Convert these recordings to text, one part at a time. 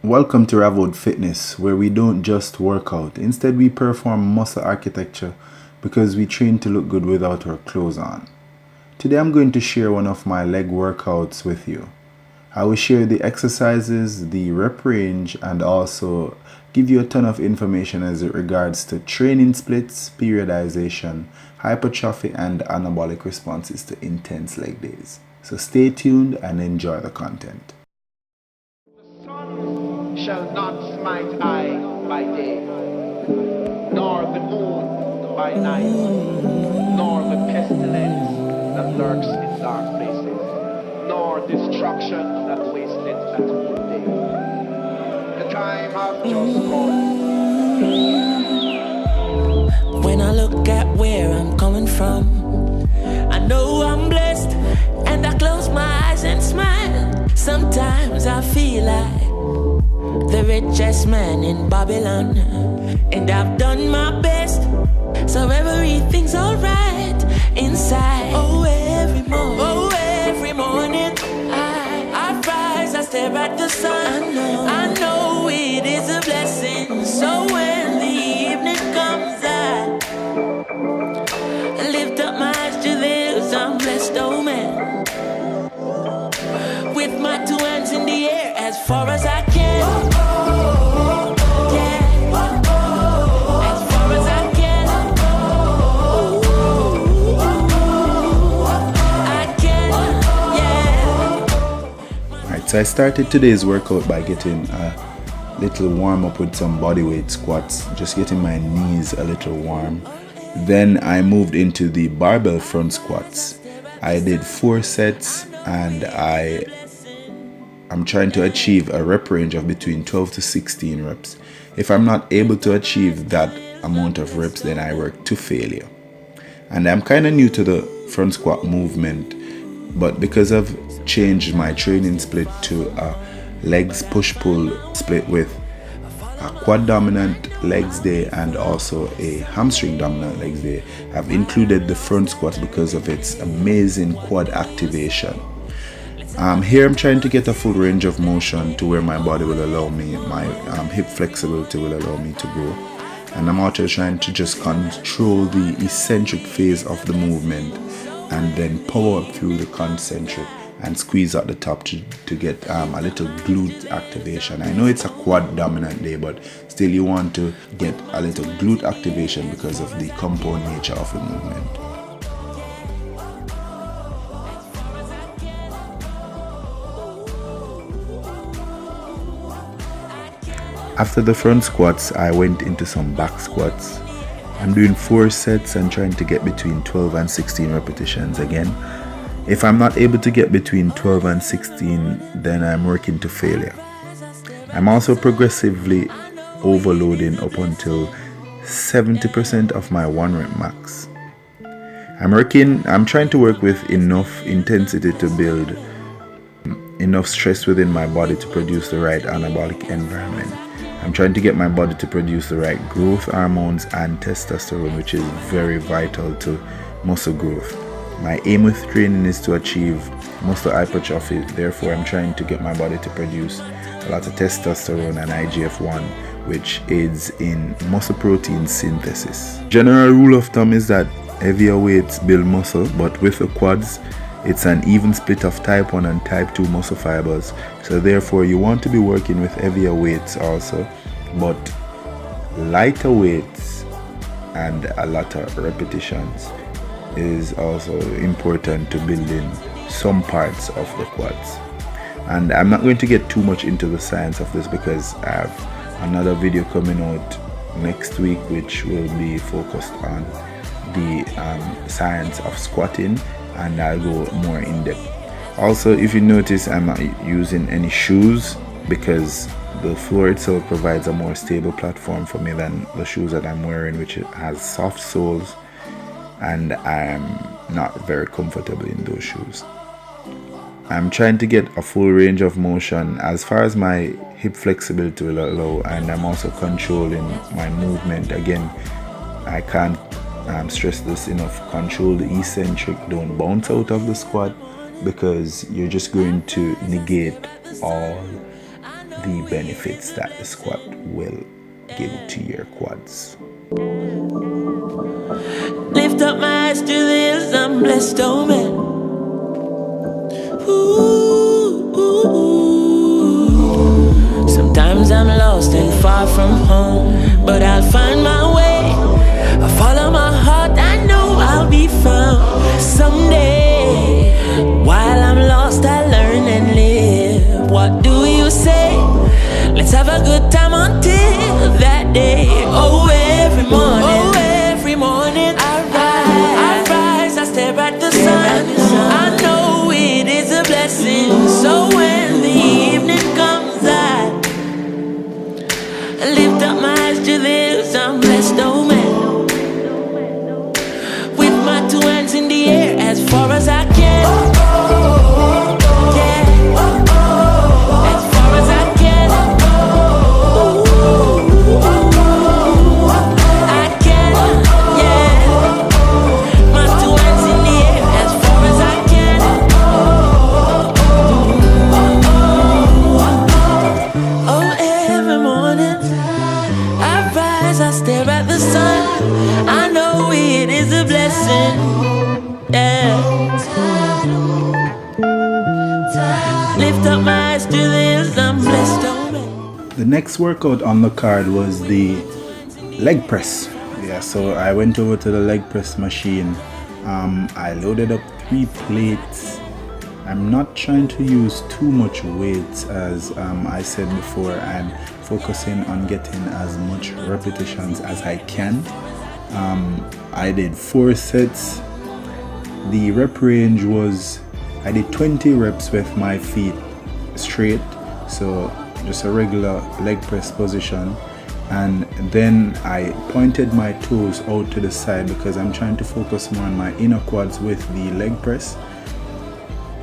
Welcome to Ravoht Fitness, where we don't just work out. Instead, we perform muscle architecture because we train to look good without our clothes on. Today, I'm going to share one of my leg workouts with you. I will share the exercises, the rep range, and also give you a ton of information as it regards to training splits, periodization, hypertrophy, and anabolic responses to intense leg days. So stay tuned and enjoy the content. Shall not smite eye by day, nor the moon by night, nor the pestilence that lurks in dark places, nor destruction that wasteth at noonday. The time hath just come. When I look at where I'm coming from, I know I'm blessed, and I close my eyes and smile. Sometimes I feel like the richest man in Babylon, and I've done my best, so everything's alright inside. Oh, every morning, I rise, I stare at the sun. I know it is a blessing. So when the evening comes, I lift up my eyes to this. I'm blessed, oh man, with my two hands in the air as far as I can. So I started today's workout by getting a little warm up with some bodyweight squats, just getting my knees a little warm. Then I moved into the barbell front squats. I did 4 sets and I'm trying to achieve a rep range of between 12 to 16 reps. If I'm not able to achieve that amount of reps, then I work to failure. And I'm kind of new to the front squat movement, but because I've changed my training split to a legs push-pull split with a quad dominant legs day and also a hamstring dominant legs day, I've included the front squats because of its amazing quad activation. Here I'm trying to get a full range of motion to where my body will allow me, my hip flexibility will allow me to grow. And I'm also trying to just control the eccentric phase of the movement and then power up through the concentric and squeeze at the top to get a little glute activation. I know it's a quad dominant day, but still you want to get a little glute activation because of the compound nature of the movement. After the front squats, I went into some back squats. I'm doing 4 sets and trying to get between 12 and 16 repetitions again. If I'm not able to get between 12 and 16, then I'm working to failure. I'm also progressively overloading up until 70% of my 1 rep max. I'm trying to work with enough intensity to build enough stress within my body to produce the right anabolic environment. I'm trying to get my body to produce the right growth hormones and testosterone, which is very vital to muscle growth. My aim with training is to achieve muscle hypertrophy. Therefore, I'm trying to get my body to produce a lot of testosterone and IGF-1, which aids in muscle protein synthesis. General rule of thumb is that heavier weights build muscle, but with the quads, it's an even split of type 1 and type 2 muscle fibers. So therefore, you want to be working with heavier weights also, but lighter weights and a lot of repetitions is also important to building some parts of the quads. And I'm not going to get too much into the science of this because I have another video coming out next week which will be focused on the science of squatting, and I'll go more in depth. Also, if you notice, I'm not using any shoes because the floor itself provides a more stable platform for me than the shoes that I'm wearing, which has soft soles, and I'm not very comfortable in those shoes. I'm trying to get a full range of motion as far as my hip flexibility will allow, and I'm also controlling my movement. Again, I can't stress this enough. Control the eccentric, don't bounce out of the squat because you're just going to negate all the benefits that the squat will give to your quads. Lift up my eyes to this, I'm blessed, oh man. Ooh. Sometimes I'm lost and far from home, but I'll find my way. I follow my heart, I know I'll be found someday. While I'm lost, I learn and live. What do you say? Let's have a good time until that day. Oh, every morning I rise, I stare at the sun. I know it is a blessing. So when the evening comes, I lift up my eyes to this, I'm blessed, oh man. With my two hands in the air as far as I can. The next workout on the card was the leg press. Yeah, so I went over to the leg press machine. I loaded up 3 plates. I'm not trying to use too much weight, as I said before. I'm focusing on getting as much repetitions as I can. I did 4 sets. The rep range was, I did 20 reps with my feet straight, so just a regular leg press position, and then I pointed my toes out to the side because I'm trying to focus more on my inner quads with the leg press,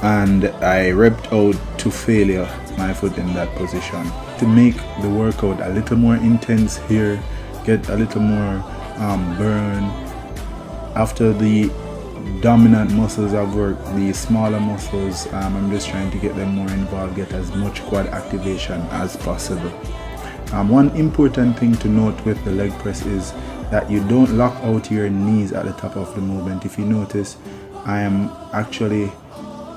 and I repped out to failure my foot in that position to make the workout a little more intense here, get a little more burn. After the dominant muscles I've worked, the smaller muscles, I'm just trying to get them more involved, get as much quad activation as possible. One important thing to note with the leg press is that you don't lock out your knees at the top of the movement. If you notice, I am actually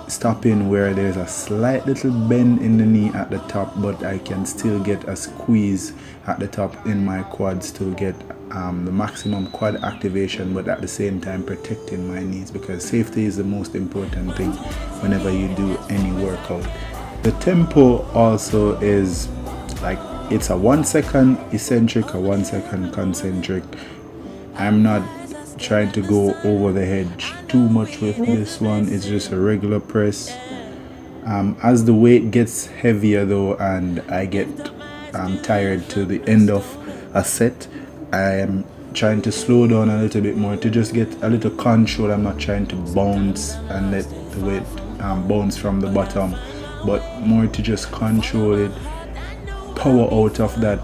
stopping where there's a slight little bend in the knee at the top, but I can still get a squeeze at the top in my quads to get the maximum quad activation, but at the same time protecting my knees, because safety is the most important thing whenever you do any workout. The tempo also is like, it's a 1 second eccentric, a 1 second concentric. I'm not trying to go over the hedge too much with this one. It's just a regular press. As the weight gets heavier though, and I get tired to the end of a set, I am trying to slow down a little bit more to just get a little control. I'm not trying to bounce and let the weight bounce from the bottom, but more to just control it, power out of that,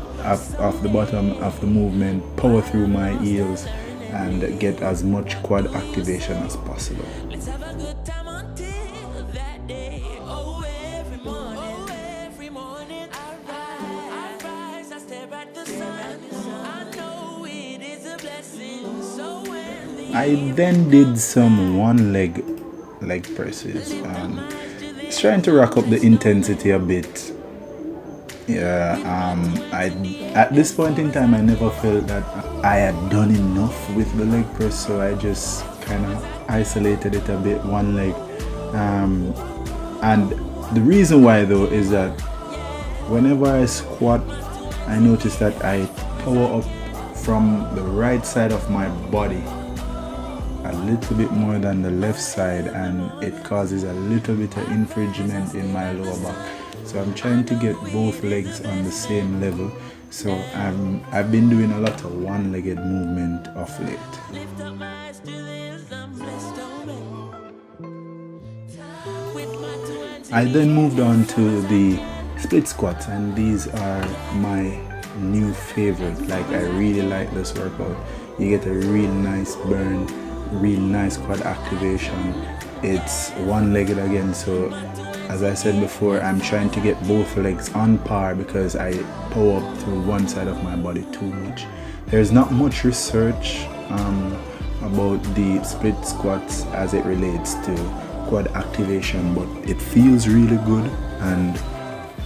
of the bottom of the movement, power through my heels, and get as much quad activation as possible. I then did some one leg presses, just trying to rack up the intensity a bit. Yeah, at this point in time I never felt that I had done enough with the leg press, so I just kind of isolated it a bit, one leg. And the reason why though is that whenever I squat, I notice that I power up from the right side of my body a little bit more than the left side, and it causes a little bit of infringement in my lower back. So I'm trying to get both legs on the same level. So I've been doing a lot of one-legged movement of late. I then moved on to the split squats, and these are my new favorite. Like, I really like this workout. You get a real nice burn. real nice quad activation. It's one-legged again, so as I said before, I'm trying to get both legs on par because I power up through one side of my body too much. There's not much research about the split squats as it relates to quad activation, but it feels really good and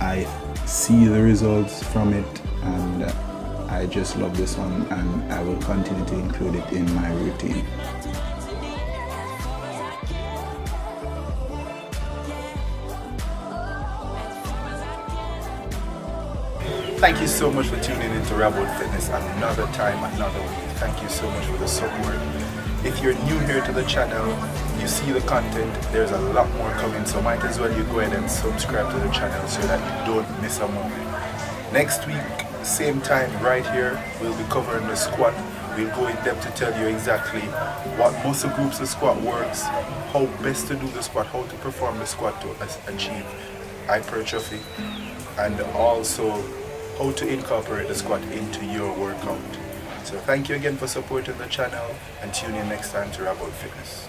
I see the results from it, and I just love this one, and I will continue to include it in my routine. Thank you so much for tuning in to Ravoht Fitness another time, another week. Thank you so much for the support. If you're new here to the channel, you see the content, there's a lot more coming, so might as well you go ahead and subscribe to the channel so that you don't miss a moment. Next week, same time right here, we'll be covering the squat. We'll go in depth to tell you exactly what muscle groups the squat works, how best to do the squat, how to perform the squat to achieve hypertrophy, and also how to incorporate the squat into your workout. So thank you again for supporting the channel, and tune in next time to Ravoht Fitness.